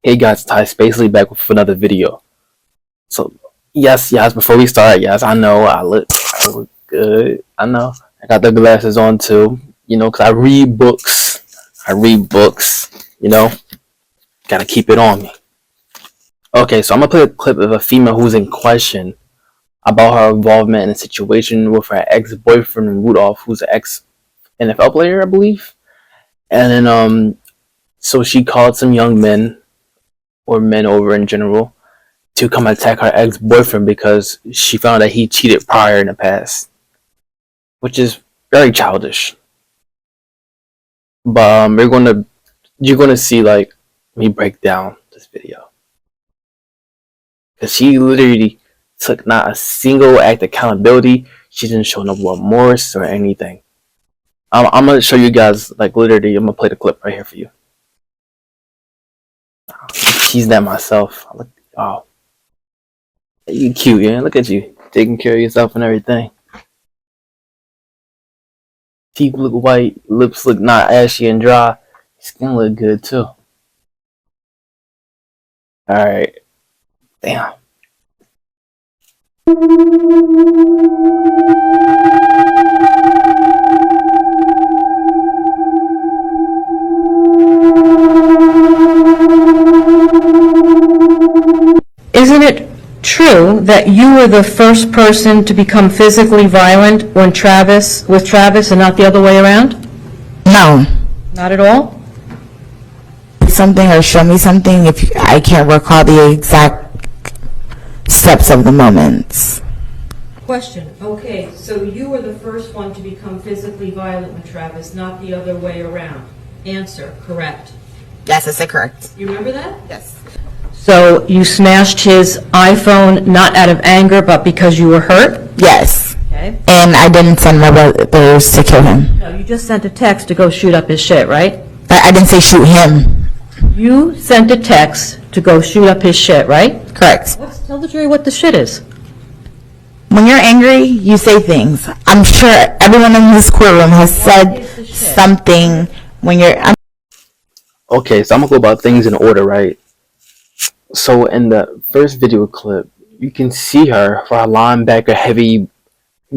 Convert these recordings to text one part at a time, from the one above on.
Hey guys, Ty Spacely back with another video. So yes, before we start, yes, I know I look good. I know. I got the glasses on too, cause I read books. Gotta keep it on me. Okay, so I'm gonna play a clip of a female who's in question about her involvement in a situation with her ex-boyfriend Rudolph, who's an ex-NFL player, I believe. And then so she called some young men or men over in general to come attack her ex-boyfriend because she found that he cheated prior in the past, which is very childish. But you're gonna see like me break down this video because she literally took not a single act of accountability. She didn't show no remorse or anything. I'm gonna show you guys like literally. I'm gonna play the clip right here for you. She's that myself. Oh, you cute, yeah. Look at you taking care of yourself and everything. Teeth look white, lips look not ashy and dry. Skin look good too. Alright. Damn. Isn't it true that you were the first person to become physically violent with Travis and not the other way around? No. Not at all? Something or show me something if I can't recall the exact steps of the moments. Question. Okay, so you were the first one to become physically violent with Travis, not the other way around. Answer. Correct. Yes, is it correct? You remember that? Yes. So you smashed his iPhone not out of anger, but because you were hurt? Yes. Okay. And I didn't send my brothers to kill him. No, you just sent a text to go shoot up his shit, right? I didn't say shoot him. You sent a text to go shoot up his shit, right? Correct. Tell the jury what the shit is. When you're angry, you say things. I'm sure everyone in this courtroom has said something when you're... Okay, so I'm gonna go about things in order, right? So in the first video clip, you can see her for her linebacker heavy,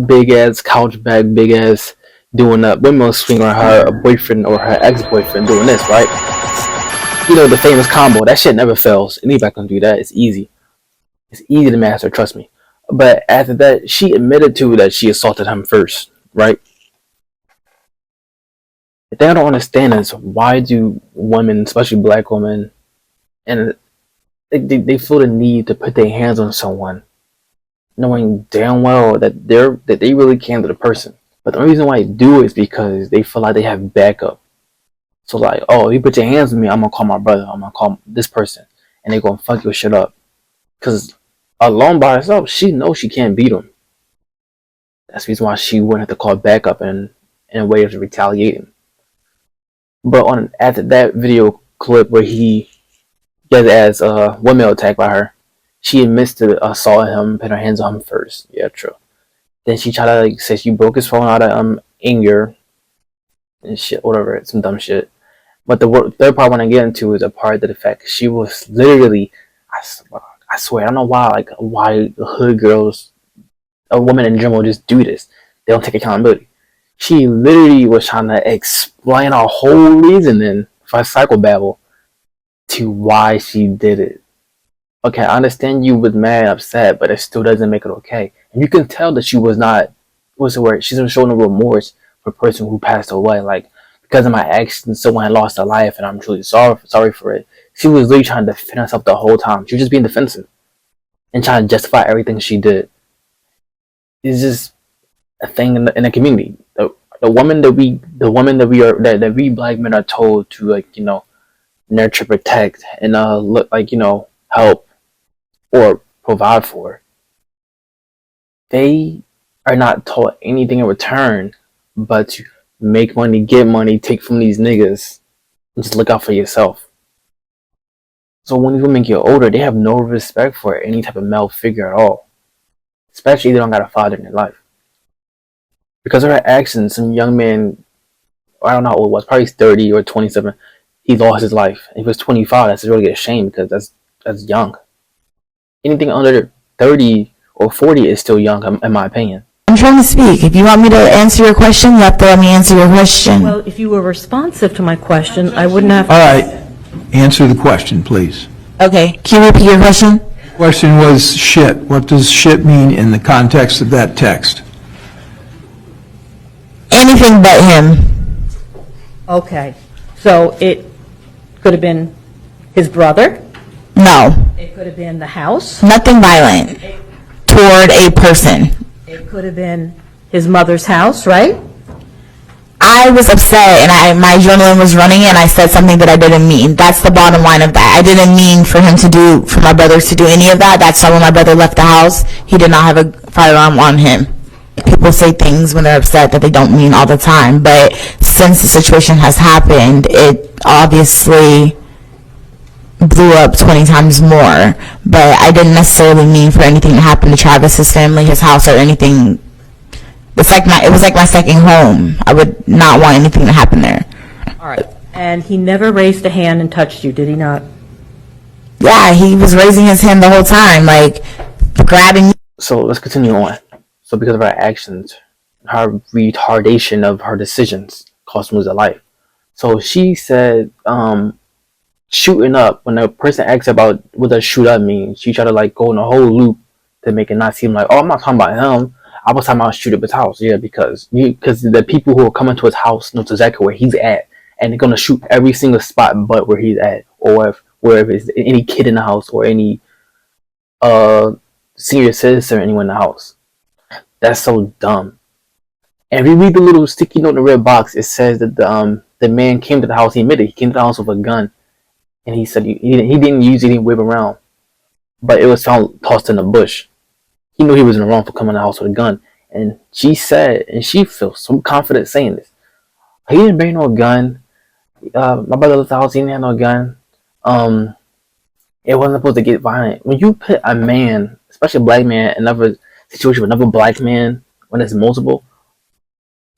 big ass couch back, big ass doing a windmill swing on her boyfriend or her ex-boyfriend doing this, right? The famous combo. That shit never fails. Anybody can do that. It's easy. It's easy to master, trust me. But after that, she admitted to that she assaulted him first, right? The thing I don't understand is why do women, especially black women, and they feel the need to put their hands on someone, knowing damn well that they really can to the person. But the only reason why they do it is because they feel like they have backup. So like, oh, you put your hands on me, I'm gonna call my brother, I'm gonna call this person, and they gonna fuck your shit up. Cause alone by herself, she knows she can't beat him. That's the reason why she wouldn't have to call backup in a way of retaliating. But after that video clip where he gets as a windmill attack by her, she admits to assaulting him, put her hands on him first. Yeah, true. Then she tried to say she broke his phone out of anger and shit, whatever, some dumb shit. But the third part I want to get into is a part of the fact she was literally, I swear, I don't know why the hood girls, a woman in general, just do this. They don't take accountability. She literally was trying to explain a whole reasoning for psychobabble to why she did it. Okay, I understand you was mad, upset, but it still doesn't make it okay. And you can tell that she was not, what's the word? She doesn't show no remorse for a person who passed away. Like, because of my actions, someone had lost their life, and I'm truly sorry for it. She was literally trying to defend herself the whole time. She was just being defensive and trying to justify everything she did. It's just a thing in the community. The woman that we black men are told to nurture, protect, and help or provide for. They are not taught anything in return but to make money, get money, take from these niggas, and just look out for yourself. So when these women get older, they have no respect for any type of male figure at all. Especially if they don't got a father in their life. Because of her actions, some young man, I don't know how old he was, probably 30 or 27, he lost his life. If he was 25, that's really a shame because that's young. Anything under 30 or 40 is still young, in my opinion. I'm trying to speak. If you want me to answer your question, you have to let me answer your question. Well, if you were responsive to my question, I wouldn't have. All right, answer the question, please. Okay, can you repeat your question? Question was shit. What does shit mean in the context of that text? Anything but him. Okay, so it could have been his brother, No, it could have been the house, nothing violent toward a person. it could have been his mother's house, right? I was upset and my adrenaline was running and I said something that I didn't mean. That's the bottom line of that. I didn't mean for my brothers to do any of that. That's not when my brother left the house. He did not have a firearm on him. People say things when they're upset that they don't mean all the time, but since the situation has happened, it obviously blew up 20 times more. But I didn't necessarily mean for anything to happen to Travis's family, his house, or anything. It was like my second home. I would not want anything to happen there. All right. And he never raised a hand and touched you, did he not? Yeah, he was raising his hand the whole time, like grabbing. So let's continue on. So because of her actions, her retardation of her decisions cost him his life. So she said, shooting up, when a person asks about what does shoot up mean, she tried to like go in a whole loop to make it not seem like, oh, I'm not talking about him. I was talking about shoot up his house. Yeah, because the people who are coming to his house knows exactly where he's at, and they're gonna shoot every single spot but where he's at, or wherever it's any kid in the house or any senior citizen or anyone in the house. That's so dumb. And if you read the little sticky note in the red box, it says that the man came to the house. He admitted he came to the house with a gun, and he said he didn't use it, he didn't whip around, but it was found tossed in a bush. He knew he was in the wrong for coming to the house with a gun. And she said, and she feels so confident saying this, he didn't bring no gun. My brother left the house, he didn't have no gun. It wasn't supposed to get violent. When you put a man, especially a black man, in another situation with another black man, when it's multiple,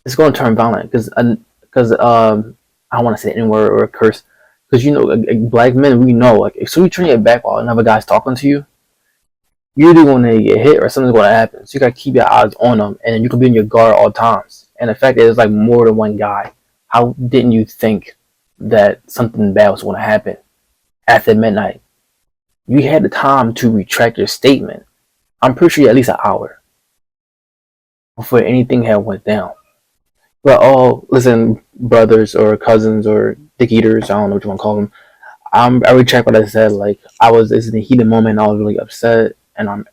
it's going to turn violent. Because I don't want to say any word or a curse. Because black men, we know, like, if you turn your back while another guy's talking to you, you're either going to get hit or something's going to happen. So you got to keep your eyes on them, and you can be on your guard all times. And the fact that there's like more than one guy, how didn't you think that something bad was going to happen after midnight? You had the time to retract your statement. I'm pretty sure you had at least an hour before anything had went down. But listen, brothers or cousins or dick eaters, I don't know what you want to call them. I retract what I said. Like, it's in a heated moment. I was really upset, and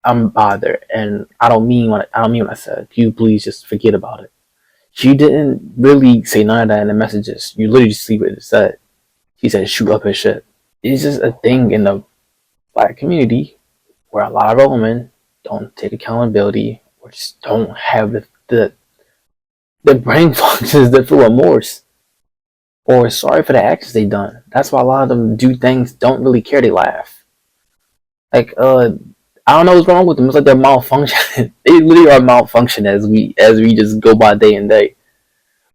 I'm bothered, and I don't mean what I said. Can you please just forget about it? She didn't really say none of that in the messages. You literally just see what it said. She said shoot up his shit. It's just a thing in the black community where a lot of women don't take accountability or just don't have the brain functions that feel remorse or sorry for the actions they done. That's why a lot of them do things, don't really care, they laugh. Like, I don't know what's wrong with them. It's like they're malfunctioning. They literally are malfunctioning as we just go by day and day.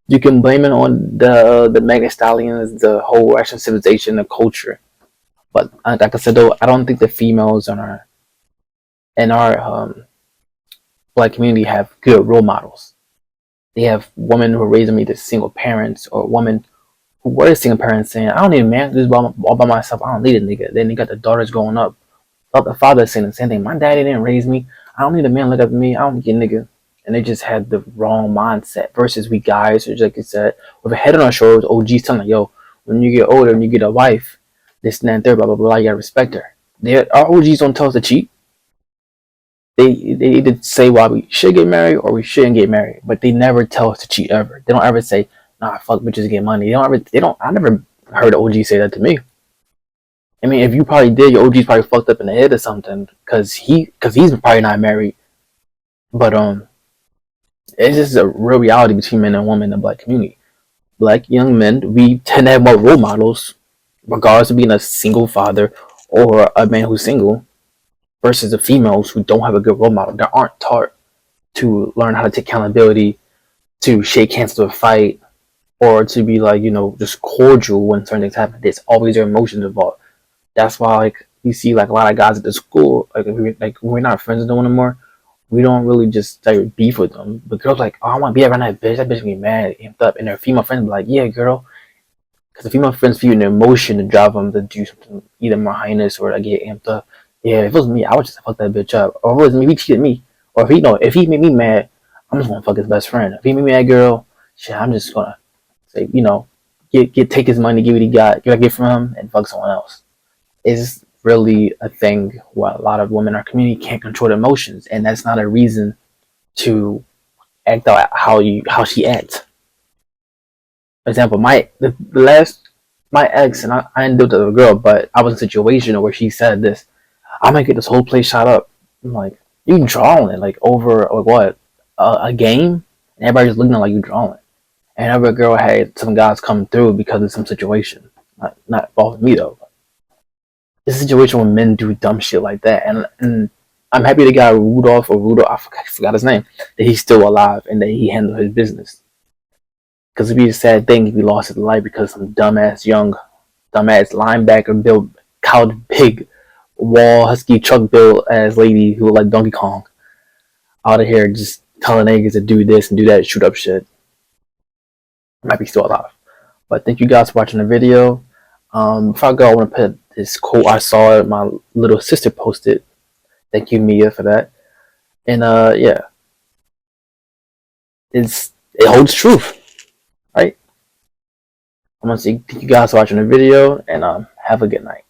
You can blame it on the mega stallions, the whole Russian civilization, the culture. But like I said, though, I don't think the females in our black community have good role models. They have women who are raising either single parents or women who were single parents saying, I don't need a man, this is all by myself. I don't need a nigga. Then they got the daughters growing up. The father saying the same thing. My daddy didn't raise me. I don't need a man to look up at me. I don't need a nigga. And they just had the wrong mindset versus we guys, which like you said, with a head on our shoulders, OGs telling like, yo, when you get older and you get a wife, this and that and third, blah, blah, blah, you gotta respect her. Our OGs don't tell us to cheat. They either say why we should get married or we shouldn't get married, but they never tell us to cheat ever. They don't ever say, nah, fuck bitches, get money. I never heard an OG say that to me. I mean, if you probably did, your OG's probably fucked up in the head or something, cause he's probably not married. But it's just a real reality between men and women in the black community. Black young men, we tend to have more role models, regardless of being a single father or a man who's single, versus the females who don't have a good role model. They aren't taught to learn how to take accountability, to shake hands to a fight, or to be like, just cordial when certain things happen. There's always their emotions involved. That's why like you see like a lot of guys at the school, like when we're not friends with them anymore, we don't really just like beef with them. But girls like, oh, I want to be around that bitch. That bitch be mad, amped up, and their female friends be like, yeah, girl, because the female friends feel an emotion to drive them to do something either more heinous or to get amped up. Yeah, if it was me, I would just fuck that bitch up. Or if it was me, he cheated me. Or if he made me mad, I'm just gonna fuck his best friend. If he made me mad, girl, shit, I'm just gonna say, take his money, give what he got, get what I get from him, and fuck someone else. It's really a thing where a lot of women in our community can't control their emotions, and that's not a reason to act out how she acts. For example, my ex and I didn't do it to the girl, but I was in a situation where she said this, I'm gonna get this whole place shot up. I'm like, you drawing like over like what a game, and everybody's looking at like you drawing. And every girl had some guys come through because of some situation, not involving me though. It's a situation where men do dumb shit like that, and I'm happy the guy I forgot his name, that he's still alive and that he handled his business. Because it'd be a sad thing if he lost his life because some dumbass linebacker built cow pig wall husky truck built ass lady who looked like Donkey Kong out of here just telling niggas to do this and do that, shoot up shit. Might be still alive. But thank you guys for watching the video. Before I go, I want to put this quote I saw my little sister posted. Thank you, Mia, for that. And yeah, it holds truth, right? I'm gonna say thank you guys for watching the video, and have a good night.